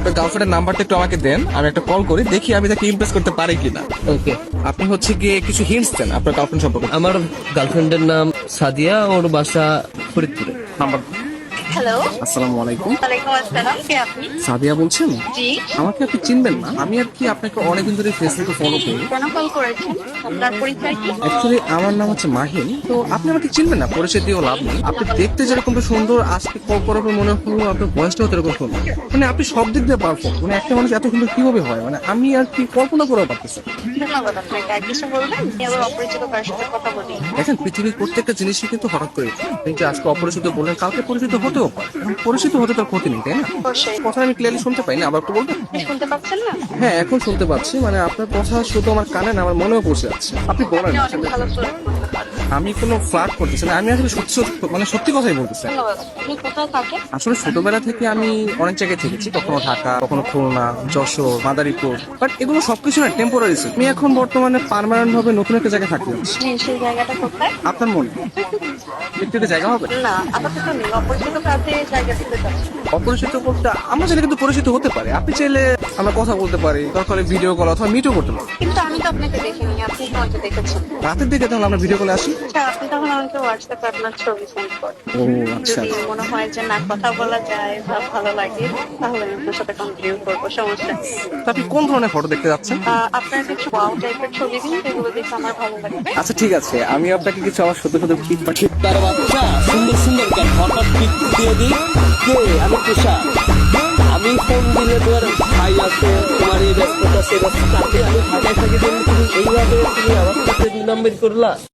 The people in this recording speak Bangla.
আপনার গার্লফ্রেন্ডের নাম্বারটা একটু আমাকে দেন, আমি একটা কল করি, দেখি আমি তাকে ইমপ্রেস করতে পারি কিনা। ওকে। আপনি হচ্ছে গিয়ে কিছু হিন্টস দেন আপনার গার্লফ্রেন্ড সম্পর্কে। আমার গার্লফ্রেন্ডের নাম সাদিয়া, ওর বাসা ফরিদপুরে। নাম্বার। হ্যালো, আসসালামু আলাইকুম। ওয়ালাইকুম আসসালাম। কে আপনি? সাদিয়া বলছেন? জি। আমাকে আপনি চিনবেন না, আমি আর কি আপনাকে অনেকদিন ধরে ফেসবুকে ফলো করি। কেন কল করেছেন? আপনার পরিচয় কি? অ্যাকচুয়ালি আমার নাম হচ্ছে মাহিন, তো আপনি আমাকে চিনবেন না, পরিচয় দিয়েও লাভ নেই। আপনি দেখতে যেরকম সুন্দর, আজকে কল করার পর মনে হলো আপনার বয়সটাও এরকম সুন্দর। মানে আপনি সব দিক দিয়ে পারফেক্ট। মানে একটা মানুষ এত সুন্দর কিভাবে হয়, মানে আমি আর কি কল্পনা করেও পারতেছি না। ধন্যবাদ আপনাকে। আর কিছু বলবেন? আমি আবার অপরিচিত কারোর সাথে কথা বলি। দেখেন, পৃথিবীর প্রত্যেকটা জিনিসই কিন্তু হঠাৎ করে হয়। আপনি যে আজকে অপরিচিত বললেন, কালকে পরিচিত হতেও পারে। এখন পরিচিত হতে তার ক্ষতি নেই, তাই না? অবশ্যই। কথা আমি ক্লিয়ারলি শুনতে পাই না, আবার একটু বলবেন? আপনি শুনতে পাচ্ছেন না? হ্যাঁ, এখন শুনতে পাচ্ছি। মানে আপনার কথা শুধু আমার কানে না, আমার মনেও পৌঁছে যাচ্ছে। আপনি বলেন আপনি অনেক আসলে। ভালো ফ্লার্ট করতে পারেন। আমি কোনো ফ্লার্ট করতেছি না, আমি আসলে সত্যি কথাই বলতেছি। ধন্যবাদ। আপনি কোথায় থাকেন? আসলে ছোটবেলা থেকে আমি অনেক জায়গায় থেকেছি, কখনো ঢাকা, কখনো খুলনা, যশোর, মাদারীপুর। বাট এগুলো সবকিছু না টেম্পোরারি ছিল। আমি এখন বর্তমানে পার্মানেন্ট ভাবে নতুন একটা জায়গায় থাকতে যাচ্ছি। জি, সেই জায়গাটা কোথায়? আপনার মনে একটু একটা জায়গা হবে? না, আপাতত নেই। অপরিচিত কাছে জায়গা থেকে যাচ্ছি। অপরিচিত বলতে আমরা চাইলে কিন্তু পরিচিত হতে পারে। আপনি চাইলে আমরা কথা বলতে পারি, দরকার হলে ভিডিও কল অথবা মিটও করতে পারি। কিন্তু আমি তো আপনাকে দেখিনি, আপনি আমাকে দেখেছেন। রাতের দিকে তাহলে আমরা ভিডিও কলে আসি। আচ্ছা, আপনি তখন আমাকে হোয়াটসঅ্যাপে আপনার ছবি সেন্ড করেন। ও আচ্ছা। যদি মনে হয় যে না, কথা বলা যায় বা ভালো লাগে, তাহলে আমি আপনার সাথে কন্টিনিউ করবো, সমস্যা নেই। তো আপনি কোন ধরনের ফটো দেখতে যাচ্ছেন? আপনার কিছু ওয়াও টাইপের ছবি দিন, যেগুলো দেখে আমার ভালো লাগবে। আচ্ছা ঠিক আছে, আমি আপনাকে কিছু আমার সত্য সত্য ক্লিপ পাঠিয়ে। তার বাচ্চা সুন্দর সুন্দর কেন হঠাৎ পিক দিয়ে দিই। কে? আমি তুষার। আমি ফোন দিলে তোর ভাই আছে, তোমার এই ব্যস্ততা সে ব্যস্ততা, আমি ঢাকায় থাকি, তুমি এইভাবে তুমি আমার সাথে 2 নম্বর করলা।